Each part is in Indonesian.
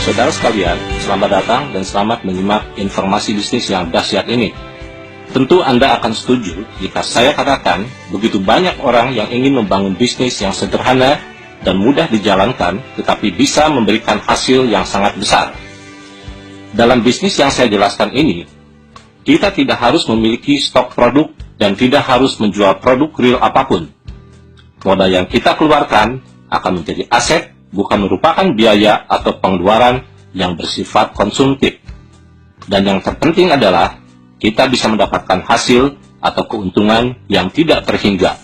Saudara sekalian, selamat datang dan selamat menyimak informasi bisnis yang dahsyat ini. Tentu Anda akan setuju jika saya katakan begitu banyak orang yang ingin membangun bisnis yang sederhana dan mudah dijalankan, tetapi bisa memberikan hasil yang sangat besar. Dalam bisnis yang saya jelaskan ini, kita tidak harus memiliki stok produk dan tidak harus menjual produk real apapun. Modal yang kita keluarkan akan menjadi aset, bukan merupakan biaya atau pengeluaran yang bersifat konsumtif. Dan yang terpenting adalah kita bisa mendapatkan hasil atau keuntungan yang tidak terhingga.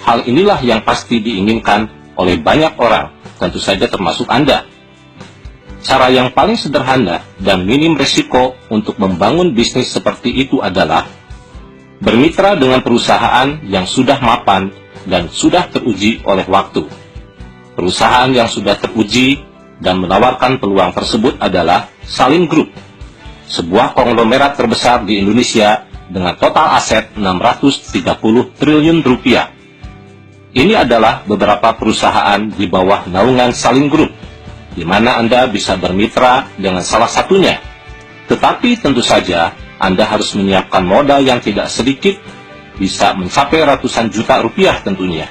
Hal inilah yang pasti diinginkan oleh banyak orang, tentu saja termasuk Anda. Cara yang paling sederhana dan minim resiko untuk membangun bisnis seperti itu adalah bermitra dengan perusahaan yang sudah mapan dan sudah teruji oleh waktu. Perusahaan yang sudah teruji dan menawarkan peluang tersebut adalah Salim Group, sebuah konglomerat terbesar di Indonesia dengan total aset 630 triliun rupiah. Ini adalah beberapa perusahaan di bawah naungan Salim Group, di mana Anda bisa bermitra dengan salah satunya. Tetapi tentu saja Anda harus menyiapkan modal yang tidak sedikit, bisa mencapai ratusan juta rupiah tentunya.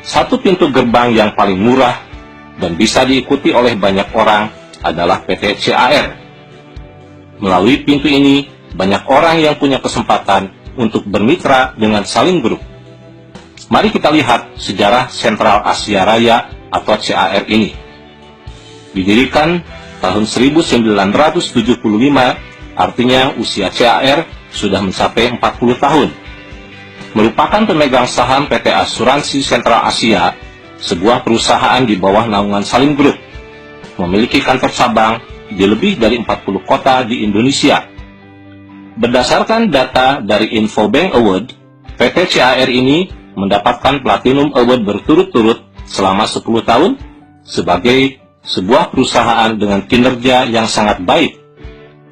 Satu pintu gerbang yang paling murah dan bisa diikuti oleh banyak orang adalah PT CAR. Melalui pintu ini, banyak orang yang punya kesempatan untuk bermitra dengan Salim Group. Mari kita lihat sejarah Sentral Asia Raya atau CAR ini. Didirikan tahun 1975, artinya usia CAR sudah mencapai 40 tahun. Merupakan pemegang saham PT Asuransi Sentral Asia, sebuah perusahaan di bawah naungan Salim Group, memiliki kantor cabang di lebih dari 40 kota di Indonesia. Berdasarkan data dari Infobank Award, PT CAR ini mendapatkan Platinum Award berturut-turut selama 10 tahun sebagai sebuah perusahaan dengan kinerja yang sangat baik,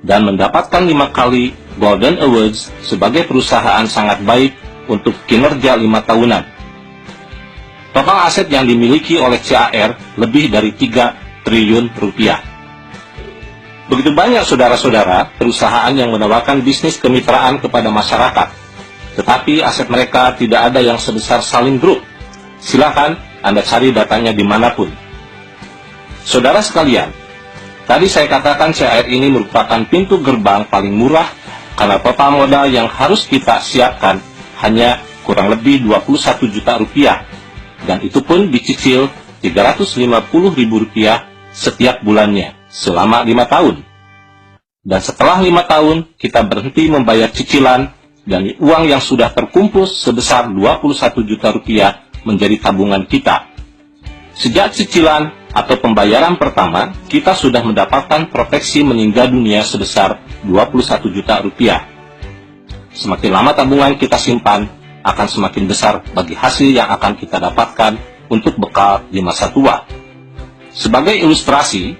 dan mendapatkan 5 kali Golden Awards sebagai perusahaan sangat baik untuk kinerja 5 tahunan. Total aset yang dimiliki oleh CAR lebih dari 3 triliun rupiah. Begitu banyak saudara-saudara perusahaan yang menawarkan bisnis kemitraan kepada masyarakat, tetapi aset mereka tidak ada yang sebesar Salim Group. Silakan Anda cari datanya dimanapun. Saudara sekalian, tadi saya katakan CAR ini merupakan pintu gerbang paling murah karena total modal yang harus kita siapkan hanya kurang lebih 21 juta rupiah, dan itu pun dicicil 350 ribu rupiah setiap bulannya selama 5 tahun. Dan setelah 5 tahun kita berhenti membayar cicilan, dan uang yang sudah terkumpul sebesar 21 juta rupiah menjadi tabungan kita. Sejak cicilan atau pembayaran pertama, kita sudah mendapatkan proteksi meninggal dunia sebesar 21 juta rupiah. Semakin lama tabungan kita simpan, akan semakin besar bagi hasil yang akan kita dapatkan untuk bekal di masa tua. Sebagai ilustrasi,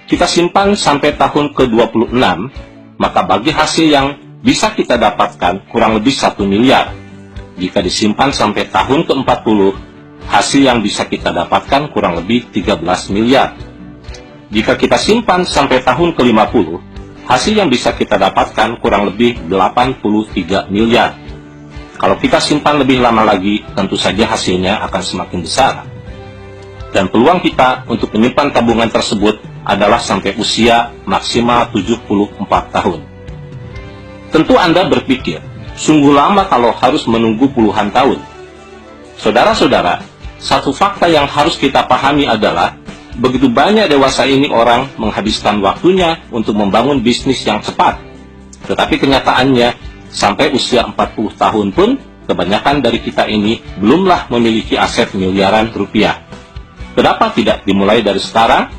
kita simpan sampai tahun ke-26, maka bagi hasil yang bisa kita dapatkan kurang lebih 1 miliar. Jika disimpan sampai tahun ke-40, hasil yang bisa kita dapatkan kurang lebih 13 miliar. Jika kita simpan sampai tahun ke-50, hasil yang bisa kita dapatkan kurang lebih 83 miliar. Kalau kita simpan lebih lama lagi, tentu saja hasilnya akan semakin besar. Dan peluang kita untuk menyimpan tabungan tersebut adalah sampai usia maksimal 74 tahun. Tentu Anda berpikir, sungguh lama kalau harus menunggu puluhan tahun. Saudara-saudara, satu fakta yang harus kita pahami adalah begitu banyak dewasa ini orang menghabiskan waktunya untuk membangun bisnis yang cepat. Tetapi kenyataannya, sampai usia 40 tahun pun, kebanyakan dari kita ini belumlah memiliki aset miliaran rupiah. Kenapa tidak dimulai dari sekarang?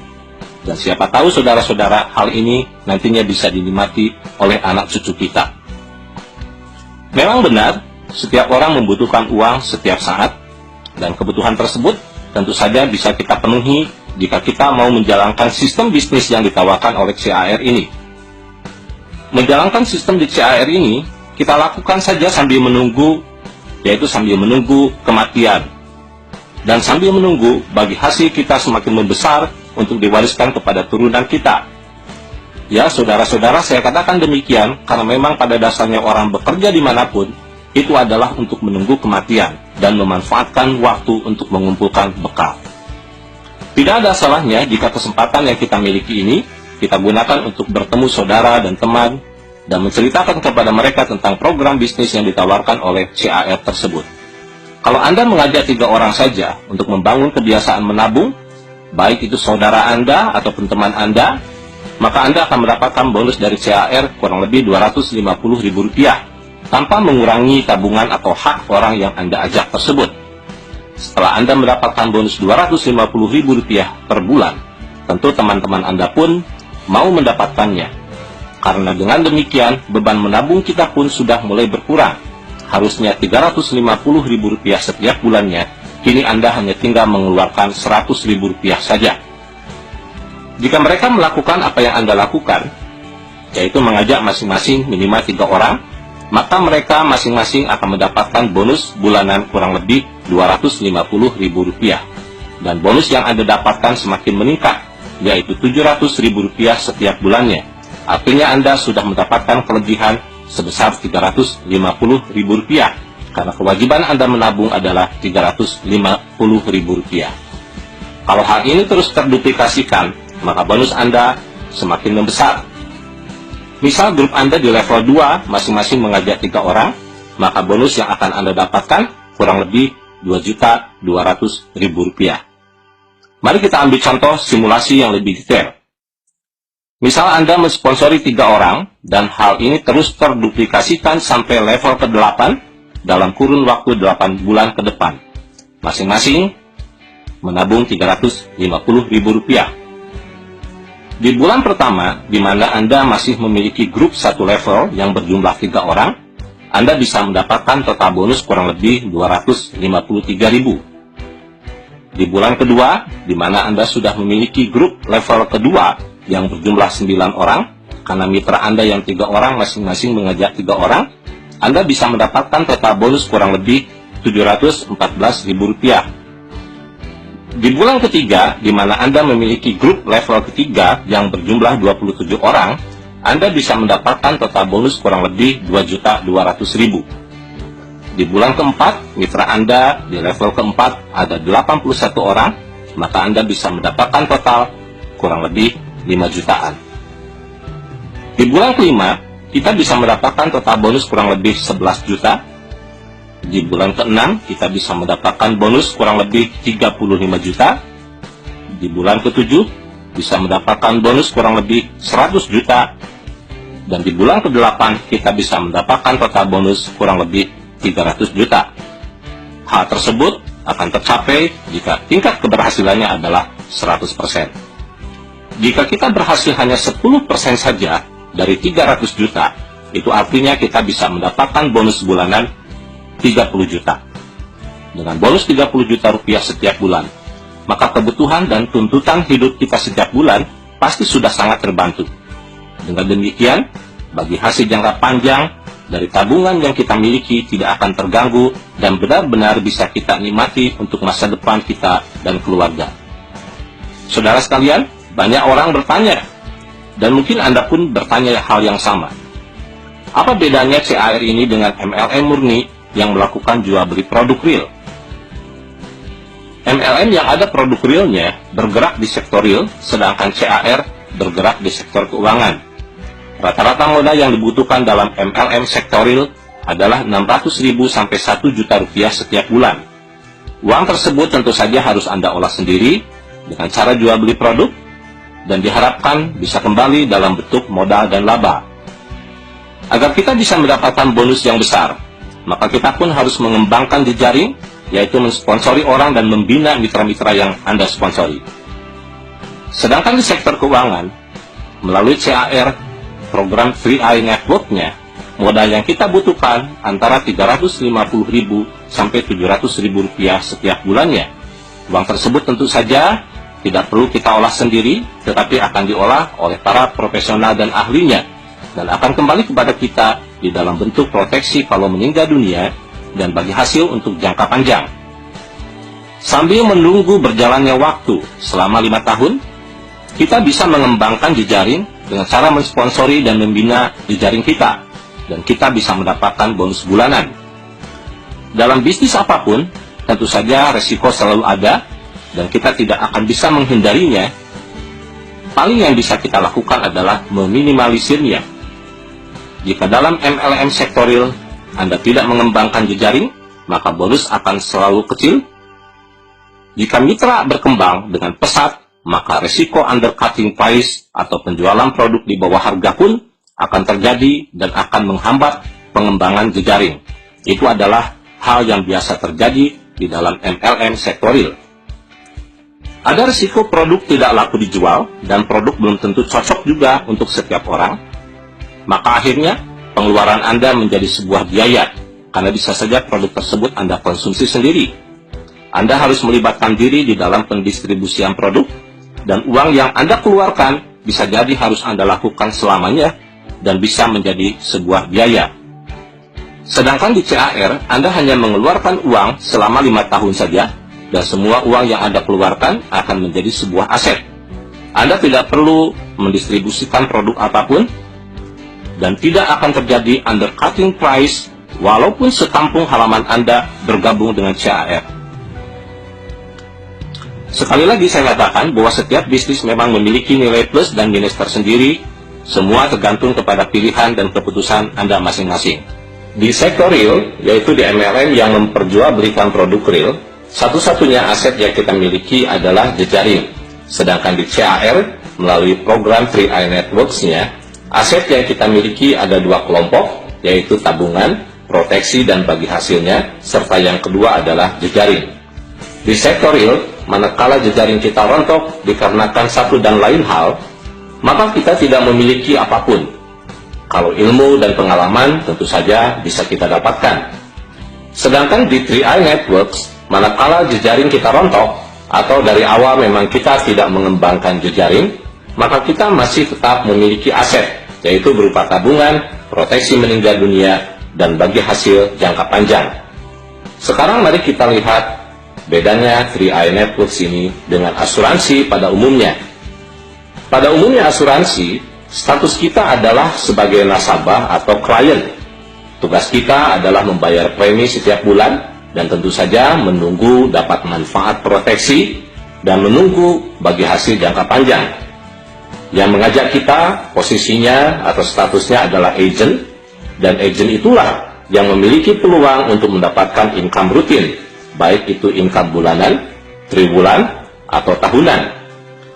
Dan siapa tahu saudara-saudara, hal ini nantinya bisa dinikmati oleh anak cucu kita. Memang benar, setiap orang membutuhkan uang setiap saat, dan kebutuhan tersebut tentu saja bisa kita penuhi jika kita mau menjalankan sistem bisnis yang ditawarkan oleh CAR ini. Menjalankan sistem di CAR ini, kita lakukan saja sambil menunggu, yaitu sambil menunggu kematian. Dan sambil menunggu bagi hasil kita semakin membesar untuk diwariskan kepada turunan kita. Ya, saudara-saudara, saya katakan demikian karena memang pada dasarnya orang bekerja dimanapun, itu adalah untuk menunggu kematian dan memanfaatkan waktu untuk mengumpulkan bekal. Tidak ada salahnya jika kesempatan yang kita miliki ini, kita gunakan untuk bertemu saudara dan teman, dan menceritakan kepada mereka tentang program bisnis yang ditawarkan oleh CAR tersebut. Kalau Anda mengajak 3 orang saja untuk membangun kebiasaan menabung, baik itu saudara Anda ataupun teman Anda, maka Anda akan mendapatkan bonus dari CAR kurang lebih Rp250.000 tanpa mengurangi tabungan atau hak orang yang Anda ajak tersebut. Setelah Anda mendapatkan bonus Rp250.000 per bulan, tentu teman-teman Anda pun mau mendapatkannya. Karena dengan demikian, beban menabung kita pun sudah mulai berkurang. Harusnya Rp350.000 setiap bulannya, kini Anda hanya tinggal mengeluarkan Rp100.000 saja. Jika mereka melakukan apa yang Anda lakukan, yaitu mengajak masing-masing minimal 3 orang, maka mereka masing-masing akan mendapatkan bonus bulanan kurang lebih Rp250.000. Dan bonus yang Anda dapatkan semakin meningkat, yaitu Rp700.000 setiap bulannya. Artinya Anda sudah mendapatkan kelebihan sebesar Rp350.000, karena kewajiban Anda menabung adalah Rp350.000. Kalau hal ini terus terduplikasikan, maka bonus Anda semakin membesar. Misal grup Anda di level 2 masing-masing mengajak 3 orang, maka bonus yang akan Anda dapatkan kurang lebih Rp2.200.000. Mari kita ambil contoh simulasi yang lebih detail. Misal Anda mensponsori 3 orang, dan hal ini terus terduplikasikan sampai level ke-8 dalam kurun waktu 8 bulan ke depan. Masing-masing menabung Rp350.000. Di bulan pertama, di mana Anda masih memiliki grup satu level yang berjumlah 3 orang, Anda bisa mendapatkan total bonus kurang lebih Rp253.000. Di bulan kedua, di mana Anda sudah memiliki grup level kedua yang berjumlah 9 orang, karena mitra Anda yang 3 orang masing-masing mengajak 3 orang, Anda bisa mendapatkan total bonus kurang lebih Rp714.000. Di bulan ketiga, di mana Anda memiliki grup level ketiga yang berjumlah 27 orang, Anda bisa mendapatkan total bonus kurang lebih Rp2.200.000. Di bulan keempat, mitra Anda di level keempat ada 81 orang, maka Anda bisa mendapatkan total kurang lebih 5 jutaan. Di bulan kelima, kita bisa mendapatkan total bonus kurang lebih 11 juta. Di bulan ke-6, kita bisa mendapatkan bonus kurang lebih 35 juta. Di bulan ke-7, bisa mendapatkan bonus kurang lebih 100 juta. Dan di bulan ke-8, kita bisa mendapatkan total bonus kurang lebih 300 juta. Hal tersebut akan tercapai jika tingkat keberhasilannya adalah 100%. Jika kita berhasil hanya 10% saja dari 300 juta, itu artinya kita bisa mendapatkan bonus bulanan 30 juta. Dengan bonus 30 juta rupiah setiap bulan, maka kebutuhan dan tuntutan hidup kita setiap bulan pasti sudah sangat terbantu. Dengan demikian, bagi hasil jangka panjang dari tabungan yang kita miliki tidak akan terganggu dan benar-benar bisa kita nikmati untuk masa depan kita dan keluarga. Saudara sekalian, banyak orang bertanya, dan mungkin Anda pun bertanya hal yang sama. Apa bedanya CAR ini dengan MLM murni yang melakukan jual beli produk real? MLM yang ada produk realnya bergerak di sektor real, sedangkan CAR bergerak di sektor keuangan. Rata-rata modal yang dibutuhkan dalam MLM sektor real adalah Rp600.000 sampai Rp1 juta setiap bulan. Uang tersebut tentu saja harus Anda olah sendiri dengan cara jual beli produk, dan diharapkan bisa kembali dalam bentuk modal dan laba. Agar kita bisa mendapatkan bonus yang besar, maka kita pun harus mengembangkan jejaring, yaitu mensponsori orang dan membina mitra-mitra yang Anda sponsori. Sedangkan di sektor keuangan, melalui CAR, program 3i Network-nya, modal yang kita butuhkan antara Rp350.000 sampai Rp700.000 setiap bulannya. Uang tersebut tentu saja tidak perlu kita olah sendiri, tetapi akan diolah oleh para profesional dan ahlinya, dan akan kembali kepada kita di dalam bentuk proteksi kalau meninggal dunia dan bagi hasil untuk jangka panjang. Sambil menunggu berjalannya waktu selama 5 tahun, Kita bisa mengembangkan jejaring dengan cara mensponsori dan membina jejaring kita, dan kita bisa mendapatkan bonus bulanan. Dalam bisnis apapun, tentu saja resiko selalu ada, dan kita tidak akan bisa menghindarinya. Paling yang bisa kita lakukan adalah meminimalisirnya. Jika dalam MLM sektoril Anda tidak mengembangkan jejaring, maka bonus akan selalu kecil. Jika mitra berkembang dengan pesat, maka resiko undercutting price atau penjualan produk di bawah harga pun akan terjadi dan akan menghambat pengembangan jejaring. Itu adalah hal yang biasa terjadi di dalam MLM sektoril. Ada risiko produk tidak laku dijual dan produk belum tentu cocok juga untuk setiap orang. Maka akhirnya pengeluaran Anda menjadi sebuah biaya, karena bisa saja produk tersebut Anda konsumsi sendiri. Anda harus melibatkan diri di dalam pendistribusian produk, dan uang yang Anda keluarkan bisa jadi harus Anda lakukan selamanya dan bisa menjadi sebuah biaya. Sedangkan di CAR, Anda hanya mengeluarkan uang selama 5 tahun saja, dan semua uang yang Anda keluarkan akan menjadi sebuah aset. Anda tidak perlu mendistribusikan produk apapun, dan tidak akan terjadi undercutting price walaupun sekampung halaman Anda bergabung dengan CAR. Sekali lagi saya katakan bahwa setiap bisnis memang memiliki nilai plus dan minus tersendiri, semua tergantung kepada pilihan dan keputusan Anda masing-masing. Di sektor real, yaitu di MLM yang memperjualbelikan produk real, satu-satunya aset yang kita miliki adalah jejaring. Sedangkan di CAR, melalui program 3i Networks-nya, aset yang kita miliki ada 2 kelompok, yaitu tabungan, proteksi, dan bagi hasilnya, serta yang kedua adalah jejaring. Di sektor real, manakala jejaring kita rontok dikarenakan satu dan lain hal, maka kita tidak memiliki apapun. Kalau ilmu dan pengalaman tentu saja bisa kita dapatkan. Sedangkan di 3i Networks, manakala jejaring kita rontok, atau dari awal memang kita tidak mengembangkan jejaring, maka kita masih tetap memiliki aset, yaitu berupa tabungan, proteksi meninggal dunia, dan bagi hasil jangka panjang. Sekarang mari kita lihat bedanya 3i Networks ini dengan asuransi pada umumnya. Pada umumnya asuransi, status kita adalah sebagai nasabah atau klien. Tugas kita adalah membayar premi setiap bulan, dan tentu saja menunggu dapat manfaat proteksi, dan menunggu bagi hasil jangka panjang. Yang mengajak kita, posisinya atau statusnya adalah agent, dan agent itulah yang memiliki peluang untuk mendapatkan income rutin, baik itu income bulanan, triwulan, atau tahunan.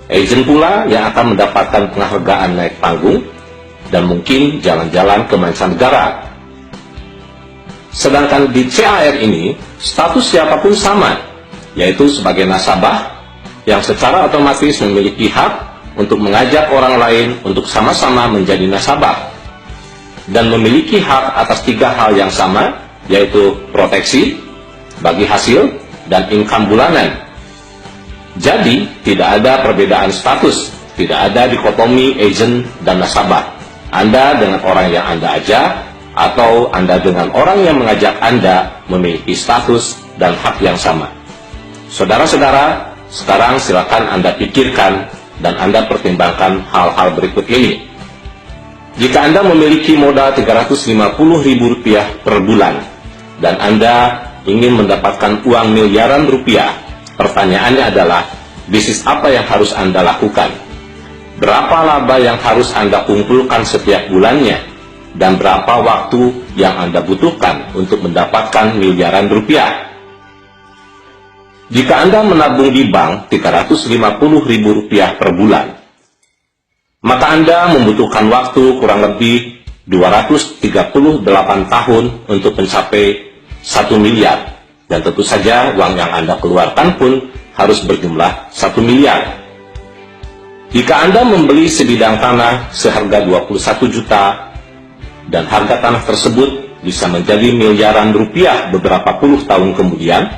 Agent pula yang akan mendapatkan penghargaan naik panggung, dan mungkin jalan-jalan ke mancanegara. Sedangkan di CAR ini, status siapapun sama, yaitu sebagai nasabah, yang secara otomatis memiliki hak untuk mengajak orang lain untuk sama-sama menjadi nasabah, dan memiliki hak atas 3 hal yang sama, yaitu proteksi, bagi hasil, dan income bulanan. Jadi, tidak ada perbedaan status, tidak ada dikotomi agent dan nasabah. Anda dengan orang yang Anda ajak, atau Anda dengan orang yang mengajak Anda memiliki status dan hak yang sama. Saudara-saudara, sekarang silakan Anda pikirkan dan Anda pertimbangkan hal-hal berikut ini. Jika Anda memiliki modal Rp350.000 per bulan, dan Anda ingin mendapatkan uang miliaran rupiah, pertanyaannya adalah, bisnis apa yang harus Anda lakukan? Berapa laba yang harus Anda kumpulkan setiap bulannya? Dan berapa waktu yang Anda butuhkan untuk mendapatkan miliaran rupiah? Jika Anda menabung di bank Rp350.000 per bulan, maka Anda membutuhkan waktu kurang lebih 238 tahun untuk mencapai 1 miliar. Dan tentu saja uang yang Anda keluarkan pun harus berjumlah 1 miliar. Jika Anda membeli sebidang tanah seharga 21 juta, dan harga tanah tersebut bisa menjadi miliaran rupiah beberapa puluh tahun kemudian,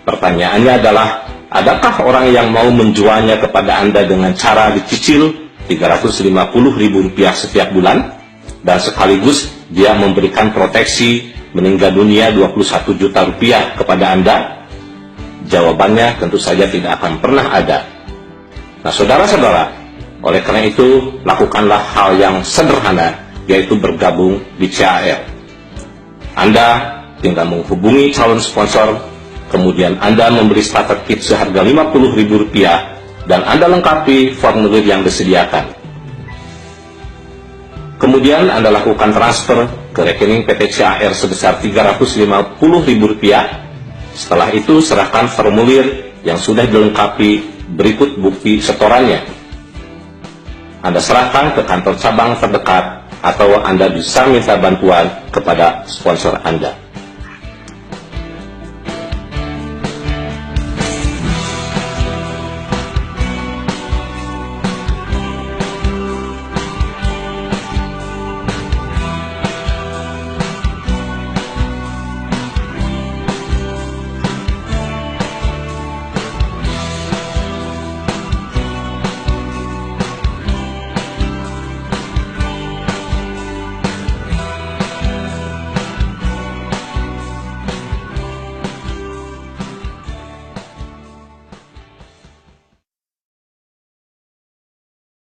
pertanyaannya adalah, adakah orang yang mau menjualnya kepada Anda dengan cara dicicil Rp350.000 setiap bulan, dan sekaligus dia memberikan proteksi meninggal dunia 21 juta rupiah kepada Anda? Jawabannya tentu saja tidak akan pernah ada. Nah, saudara-saudara, Oleh karena itu, lakukanlah hal yang sederhana, yaitu bergabung di CAR. Anda tinggal menghubungi calon sponsor, kemudian Anda membeli starter kit seharga Rp50.000 dan Anda lengkapi formulir yang disediakan. Kemudian Anda lakukan transfer ke rekening PT CAR sebesar Rp350.000. Setelah itu serahkan formulir yang sudah dilengkapi berikut bukti setorannya. Anda serahkan ke kantor cabang terdekat atau Anda bisa minta bantuan kepada sponsor Anda.